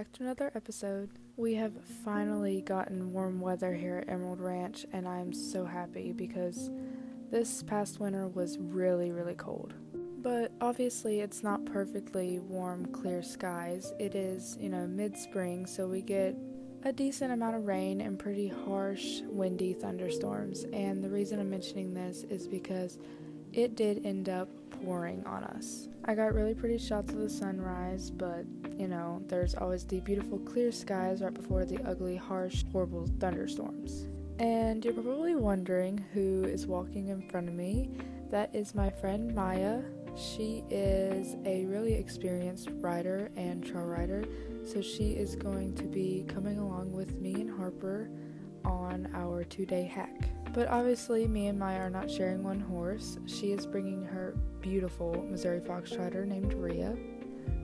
back to another episode. We have finally gotten warm weather here at Emerald Ranch, and I'm so happy because this past winter was really cold. But obviously it's not perfectly warm, clear skies. It is, mid-spring, so we get a decent amount of rain and pretty harsh, windy thunderstorms. And the reason I'm mentioning this is because it did end up pouring on us. I got really pretty shots of the sunrise, but, there's always the beautiful clear skies right before the ugly, harsh, horrible thunderstorms. And you're probably wondering who is walking in front of me. That is my friend Myah. She is a really experienced rider and trail rider, so she is going to be coming along with me and Harper on our 2-day hack. But obviously me and Myah are not sharing one horse. She is bringing her beautiful Missouri Foxtrotter named Rhea.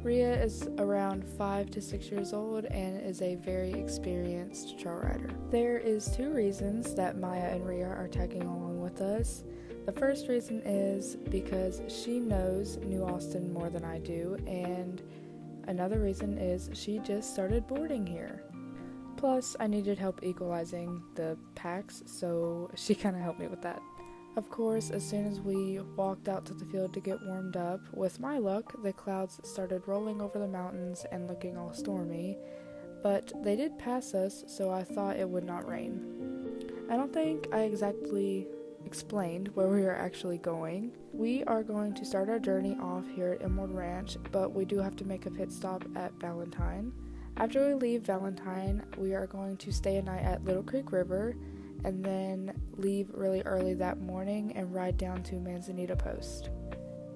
Rhea is around 5 to 6 years old and is a very experienced trail rider. There is 2 reasons that Myah and Rhea are tagging along with us. The first reason is because she knows New Austin more than I do, and another reason is she just started boarding here. Plus, I needed help equalizing the packs, so she kind of helped me with that. Of course, as soon as we walked out to the field to get warmed up, with my luck, the clouds started rolling over the mountains and looking all stormy, but they did pass us, so I thought it would not rain. I don't think I exactly explained where we are actually going. We are going to start our journey off here at Emerald Ranch, but we do have to make a pit stop at Valentine. After we leave Valentine, we are going to stay a night at Little Creek River, and then leave really early that morning and ride down to Manzanita Post.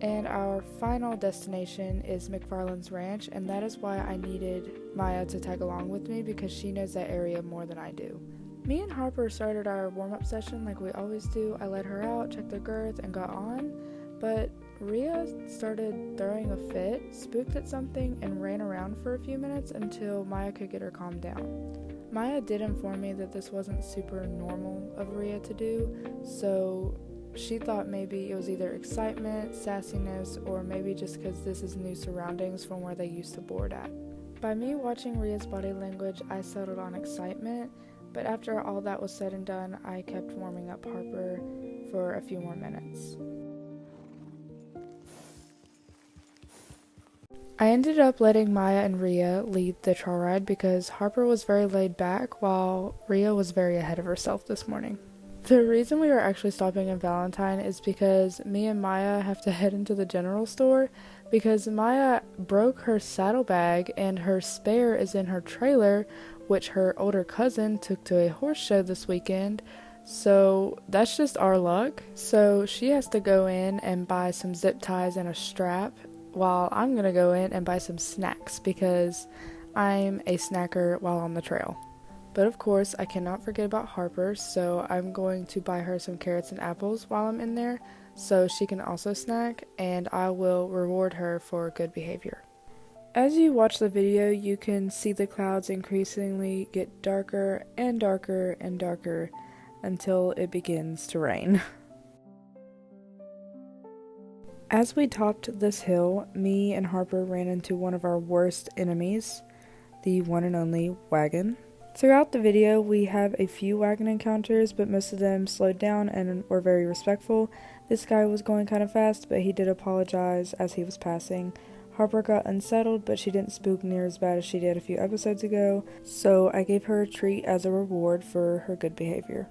And our final destination is McFarland's ranch, and that is why I needed Myah to tag along with me because she knows that area more than I do. Me and Harper started our warm-up session like we always do. I let her out, checked the girth, and got on, but Rhea started throwing a fit, spooked at something, and ran around for a few minutes until Myah could get her calmed down. Myah did inform me that this wasn't super normal of Rhea to do, so she thought maybe it was either excitement, sassiness, or maybe just because this is new surroundings from where they used to board at. By me watching Rhea's body language, I settled on excitement, but after all that was said and done, I kept warming up Harper for a few more minutes. I ended up letting Myah and Rhea lead the trail ride because Harper was very laid back while Rhea was very ahead of herself this morning. The reason we are actually stopping in Valentine is because me and Myah have to head into the general store because Myah broke her saddlebag and her spare is in her trailer, which her older cousin took to a horse show this weekend. So that's just our luck. So she has to go in and buy some zip ties and a strap, while I'm gonna go in and buy some snacks because I'm a snacker while on the trail. But of course, I cannot forget about Harper, so I'm going to buy her some carrots and apples while I'm in there so she can also snack, and I will reward her for good behavior. As you watch the video, you can see the clouds increasingly get darker and darker and darker until it begins to rain. As we topped this hill, me and Harper ran into one of our worst enemies, the one and only wagon. Throughout the video, we have a few wagon encounters, but most of them slowed down and were very respectful. This guy was going kind of fast, but he did apologize as he was passing. Harper got unsettled, but she didn't spook near as bad as she did a few episodes ago, so I gave her a treat as a reward for her good behavior.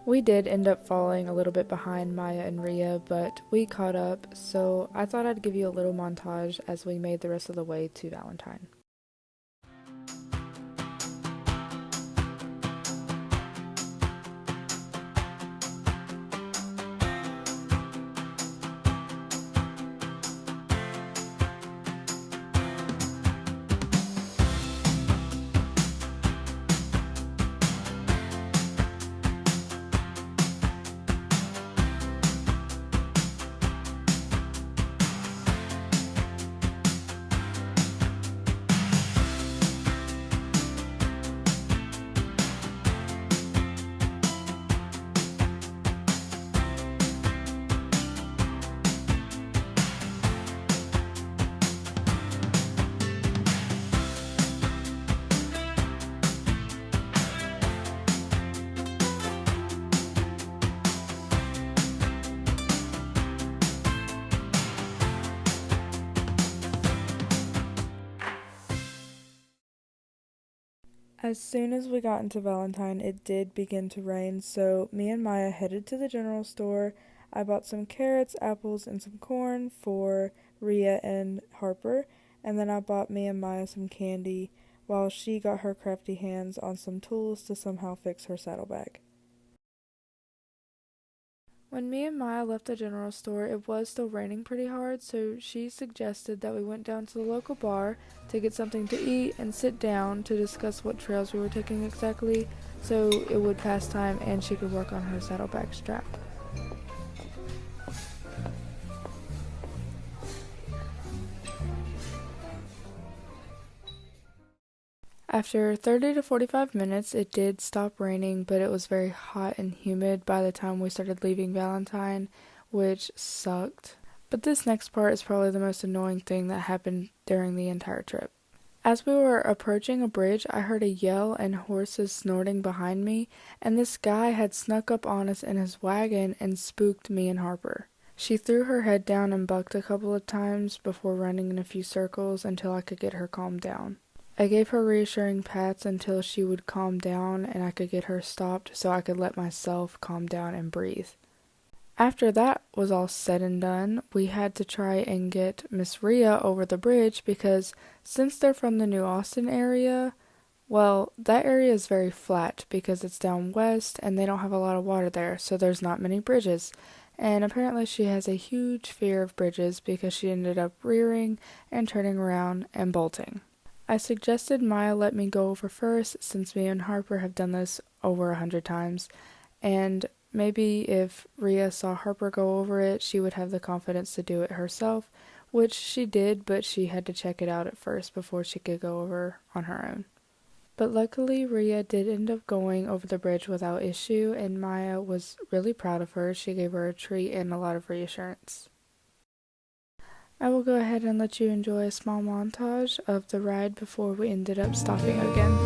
We did end up falling a little bit behind Myah and Rhea, but we caught up, so I thought I'd give you a little montage as we made the rest of the way to Valentine. As soon as we got into Valentine, it did begin to rain, so me and Myah headed to the general store. I bought some carrots, apples, and some corn for Rhea and Harper, and then I bought me and Myah some candy while she got her crafty hands on some tools to somehow fix her saddlebag. When me and Myah left the general store, it was still raining pretty hard, so she suggested that we went down to the local bar to get something to eat and sit down to discuss what trails we were taking exactly, so it would pass time and she could work on her saddlebag strap. After 30 to 45 minutes, it did stop raining, but it was very hot and humid by the time we started leaving Valentine, which sucked. But this next part is probably the most annoying thing that happened during the entire trip. As we were approaching a bridge, I heard a yell and horses snorting behind me, and this guy had snuck up on us in his wagon and spooked me and Harper. She threw her head down and bucked a couple of times before running in a few circles until I could get her calmed down. I gave her reassuring pats until she would calm down and I could get her stopped so I could let myself calm down and breathe. After that was all said and done, we had to try and get Miss Rhea over the bridge because since they're from the New Austin area, well, that area is very flat because it's down west and they don't have a lot of water there, so there's not many bridges. And apparently she has a huge fear of bridges because she ended up rearing and turning around and bolting. I suggested Myah let me go over first since me and Harper have done this over 100 times, and maybe if Rhea saw Harper go over it, she would have the confidence to do it herself, which she did, but she had to check it out at first before she could go over on her own. But luckily, Rhea did end up going over the bridge without issue, and Myah was really proud of her. She gave her a treat and a lot of reassurance. I will go ahead and let you enjoy a small montage of the ride before we ended up stopping again.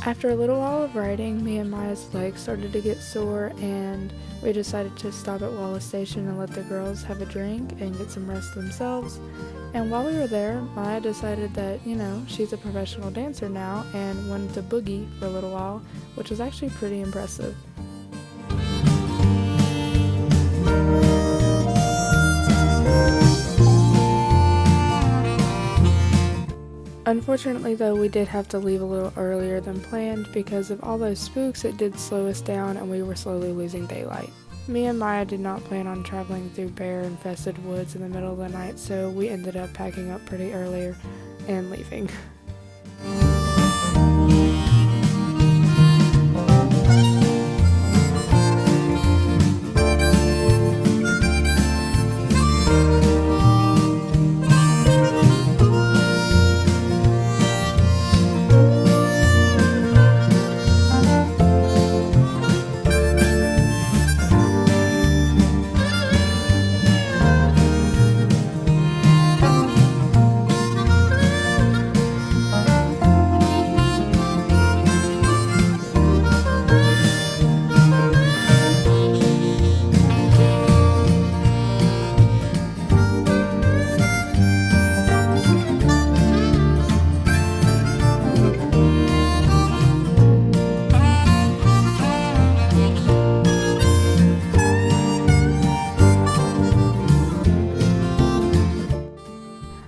After a little while of riding, me and Myah's legs started to get sore, and we decided to stop at Wallace Station and let the girls have a drink and get some rest themselves. And while we were there, Myah decided that, she's a professional dancer now and wanted to boogie for a little while, which was actually pretty impressive. Unfortunately though, we did have to leave a little earlier than planned because of all those spooks. It did slow us down and we were slowly losing daylight. Me and Myah did not plan on traveling through bear-infested woods in the middle of the night, so we ended up packing up pretty earlier and leaving.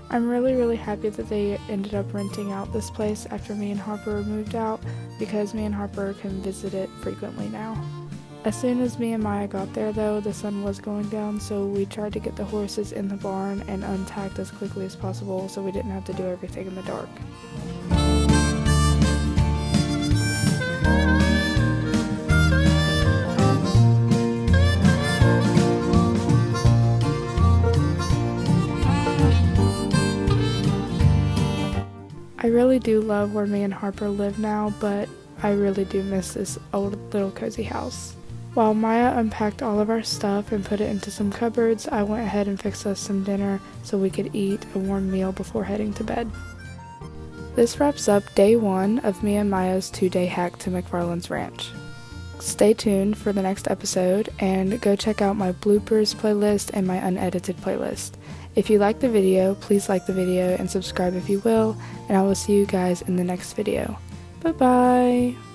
I'm really happy that they ended up renting out this place after me and Harper moved out because me and Harper can visit it frequently now. As soon as me and Myah got there though, the sun was going down, so we tried to get the horses in the barn and untacked as quickly as possible so we didn't have to do everything in the dark. I really do love where me and Harper live now, but I really do miss this old little cozy house. While Myah unpacked all of our stuff and put it into some cupboards, I went ahead and fixed us some dinner so we could eat a warm meal before heading to bed. This wraps up day 1 of me and Myah's 2-day hack to McFarland's ranch. Stay tuned for the next episode and go check out my bloopers playlist and my unedited playlist. If you like the video, please like the video and subscribe if you will, and I will see you guys in the next video. Bye bye!